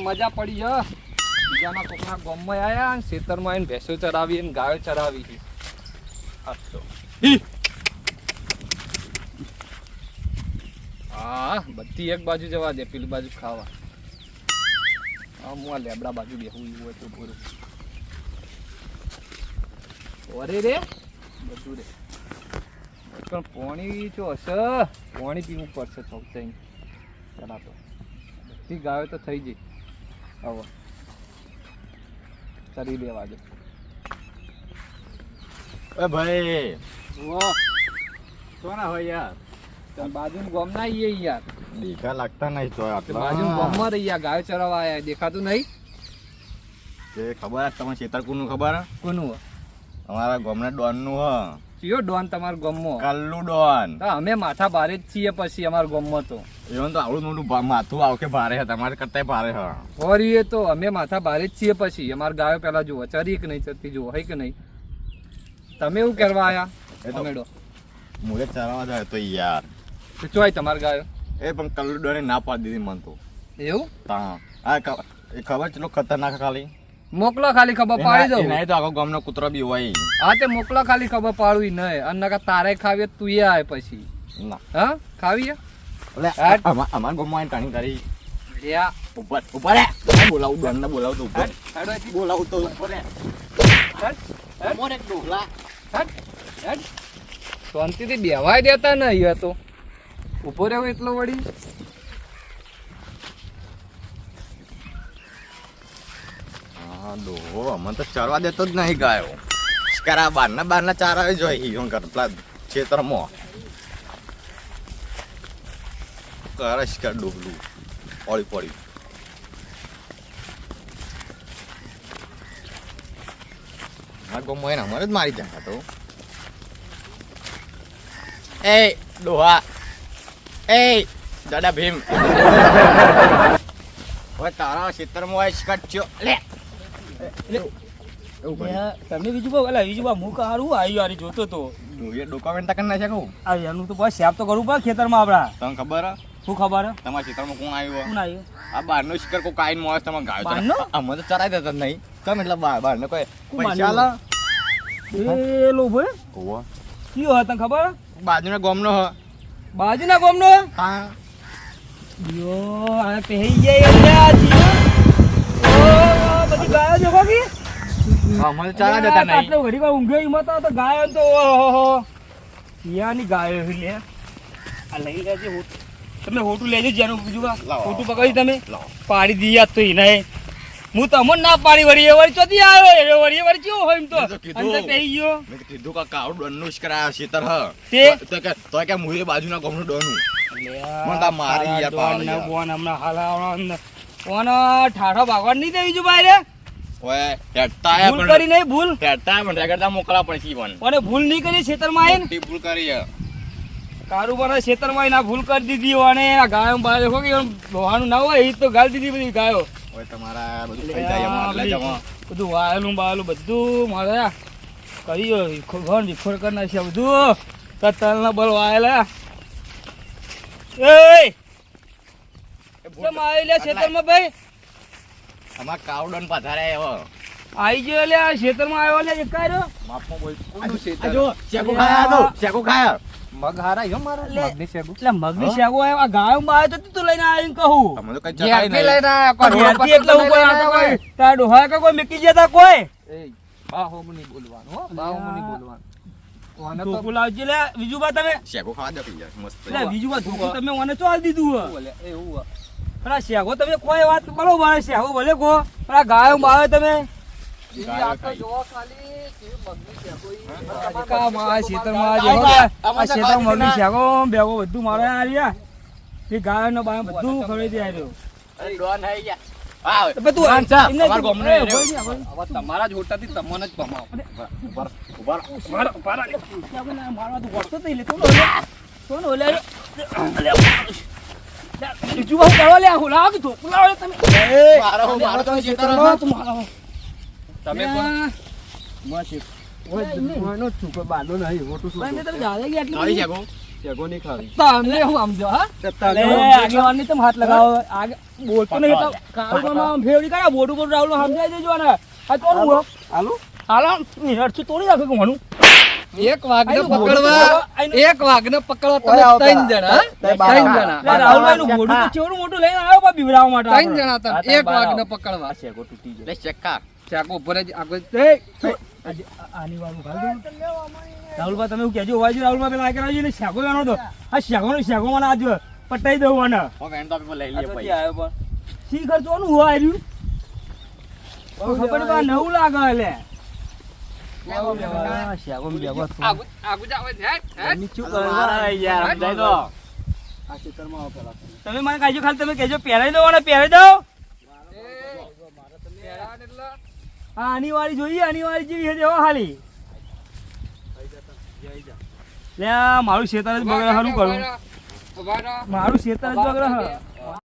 મજા પડી હ. બીજાના કોકના ગામમાં આયા અને ખેતરમાં આવીને ભેંસો ચરાવી અને ગાયો ચરાવી છે. હા બધી એક બાજુ જવા દે, પેલી બાજુ ખાવા. હા હું આ લેબડા બાજુ બેહું હોય તો પૂરું. ઓરે રે બધું રે પણ પાણી તો હશે, પાણી પીવું પડશે ચોકસાઈ. ચલા તો બધી ગાયો તો થઈ જઈ. હવે ચરી લેવા દે. એ ભાઈ વાહ સોના હોય યાર, બાજુનું ગામ ના આવીએ યાર. દેખા લાગતા નહીં તો આટલા બાજુનું ગામમાં રહી યાર, ગાયો ચરાવવા આયા. દેખાતું નહીં તે ખબર હે તમને છેતરકુનું ખબર હે? કોનું અમારા ગામના ડોન નું હ. ચિયો ડોન તમારા ગામમાં? કલ્લુ ડોન. તો અમે માથા ભારે જ છીએ પછી અમારા ગામમાં તો. એવું તો આવડું મોટું માથું આવ કે ભારે હે, તમારે કરતા ભારે હે. ઓરીએ તો અમે માથા ભારે જ છીએ પછી. અમાર ગાયો પેલા જુઓ ચરી કે નહીં ચરતી જુઓ, હે કે નહીં? તમે એવું કરવા આયા? એ તો અમેડો મુરે ચરાવા જાય તો યાર. તો ચોય તમાર ગાયો એ પણ કલ્લુ ડોને ના પાડી દીધી મન તો. એવું? તા આ એ ખબર ચલો ખતરનાક ખાલી મોકલો ખાલી ખબર પાડી દઉં. નહીં તો આખો ગામનો કૂતરો બી હોય. હા તે મોકલો ખાલી ખબર પાડવી નહીં. અને નકા તારે ખાવી હોય તો તું આય પછી. ના હા ખાવી એટલે અમાર ગામમાં આઈને ટાણી કરી લ્યા ઉપર ઉપર રે બોલાવું ડોન ને બોલાવું તો ઉપર બોલાવું તો ઉપર રે મોરે ડોલા શાંતિથી બેવાય દેતા ને અહીંયા તો ઉભો રહેવો એટલો વળી. હા ડોહો અમને તો ચરવા દેતો જ નહીં ગાયો. શિકારા બારના ચારા જોઈ હું કરતા ખેતરમાં કરે શિકાર ડોહલું પડી પડી. હા ગમો એને અમારે જ મારી જાય તો. એ ડોહા એ દાદા ભીમ હવે તારા ખેતરમાં હોય શિકાર ચો લે તમને બીજું કહું એટલે બીજું હું કારું આવી યાર જોતો તો એ ડોક્યુમેન્ટ કરી નાખ્યા કહું. આ એનું તો બસ સાફ તો કરવું પડે ખેતરમાં આપડા. તમને ખબર હે શું ખબર હે? તમારા ખેતરમાં કોણ આવ્યું? કોણ આવ્યું? આ બહારનો શિકાર કોઈ કાઈન મોસ તમે ગાયો બહારનો? અમે તો ચરાઈ દેતા જ નહીં. તમે એટલે બહારનો કોઈ કોણ પૈસા બહારનો? આલા એ લો ભાઈ ઓવા કયો હે તને ખબર હે? બાજુના ગામનો હ. બાજુના ગામનો હે? હા યો આ પહેરી જાય એટલે આ જીઓ ઓ બધી ગાયો જોકો કી અમે તો ચરાઈ દેતા નહીં. આટલો ઘડી વાર ઊંઘ્યો ઈ મત તો ગાયો તો ઓહો યાની ગાયો લે આ લઈ લેજે તમે હોટું લેજો જેનું બીજું લાવો. હોટું પકડી તમે લાવો. પાડી દીયા તો ઈને હું તમને ના પાડી વળી એ વળી ચોથી આવ્યો એ વળી કેવો હોય એમ તો મેં તો કીધું. અંદર બેહી ગયો મેં તો કીધું કે કાળું ડોનનું શિકાર આ ખેતર હ. તે? તો કે મુએ બાજુના ગામનું ડોનું. મને તો મારી યાર પાડી યાર. બોન હમણાં હાલ કોણ ઠાઠો ભાગવાડ નહીં દેવી જો બાયરે ઓય હેડતા આયા ભૂલ પણ કરી નહીં ભૂલ હેડતા આયા પણ રેગડતા મોકલા પડશે ઈવન. કોને ભૂલ નહીં કરી ખેતરમાં આવીને મોટી ભૂલ કરી હે. કારુબાના ખેતરમાં આવીને આ ભૂલ કરી દીધી અને આ ગાયો બાયો દેખો કે લોહાનું ના હોય એ તો ગાળ દીધી બધી ગાયો ઓય તમારા બધું થઈ જાય અમાર લઈ જવા. બધું વાયેલું બાયેલું બધું મારે કર્યો ઘણ વિખોર કરી નાખ્યા બધું તલના બલ વાયેલા એ કેમ આવી લે ખેતરમાં ભાઈ અમાર કાળું ડોન પધારે હવે. આવી ગયો લે આ ખેતરમાં આવ્યો લે એક કર્યો માપમાં બોલ. કોનું ખેતર? આ જો શેકો ખાયા તો શેકો ખાયા. મગ હારા યો મારા લે. મગની શેગું. એટલે મગની શેગો આવ્યો આ ગાયો બાયો તો તું લઈને આવીને કહું તમે તો કઈ ચકાઈ ઘેરથી નહીં. લઈને આયા. કોઈ ઘેરથી એટલે હું કોઈ આતો કોઈ તારા ડોહા કે કોઈ મેકી જતા કોઈ એ બાહોમ નહીં બોલવાનું હો, બાહોમ નહીં બોલવાનું. ઓને તો ધોકું લાવજે લે બીજું બા તમે શેકો ખાવા દે યાર મસ્ત. લે બીજું બા ધોકું તમે મને ચાલ દીધું હે બોલે એવું હો. પણ આ શેગો તમે કોઈ વાત બરોબર શેગો ભલે કહો પણ આ ગાયો બાયો તમે ઈ આ તો જોવો ખાલી કેવી મગની શેગો ઈ. કા મારા ખેતરમાં આ જેવો કે આ ખેતરમાં મગની શેગો બેગો બધું મારે આ રહ્યા એ ગાયો ને બાયો બધું ખવડાવી દે આવ્યો અરે ડોન હે યાર. હા તો તું ડોન છે. એમને અમાર ગામનો એ રહ્યો. હવે તમારા જ હોટાથી તમને જ ભમાવો. મારવા તો વળતો તો લેતો તો ને ઓલે બીજું બહુ કરવા લે હું લાવ તો લાવ તમે મારો તો ખેતર હ. તું મારો તમે કોણ? માસી ઓય જુવાનો છૂકો બાલો નહીં હોટું ભાઈ છૂકો. તમે જાલે ગયા ખાઈ એટલી શેકો. શેગો નહીં ખાવી તમને હું સમજો હા લે, આગેવાનને તમે હાથ લગાવો બોલતો નહીં એટલે કાળુમાં આમ ફેવડી કરે બોડું બોડું રાહુલ સમજાઈ દેજો ને આ તો હાલો હાલો નિરછું તોડી નાખે કોનું એક વાઘને આયનું પકડવા આયનું- એક વાઘને પકડવા તમે ત્રણ જણા હા? ત્રણ જણા રાહુલભાઈ નું બોડું તો ચેવડું મોટું લઈને આવ્યો બા બીવડાવવા માટે ત્રણ આપણે. જણા તમે એક વાઘને પકડવા શેગો તૂટી જાય લે ચક્કા ચાકુ ઉપર જ આગળ આની વાળું ઘાલ દઉં. રાહુલભાઈ તમે એવું કહેજો હોવાજો રાહુલભાઈ પેલા આ કરાવજો ને શેગો લેવાનો હતો આ શેગો મને આજ પટાઈ દઉં મને હો વેણ તો આપણે લઈ લઈએ પૈસા શી ખર્ચવાનું હોય આવ્યું ખબર પા નવું લાગે એટલે શેગો આગળ જાવ હેડ તમે મને કહેજો ખાલી તમે કહેજો પહેરાઈ દો અને પહેરાઈ દો હા આની વાળી જોઈએ આની વાળી જેવી છે હો ખાલી લે આ મારું શેતર જ બગડે સારું કરું મારું શેતર જ બગડે હા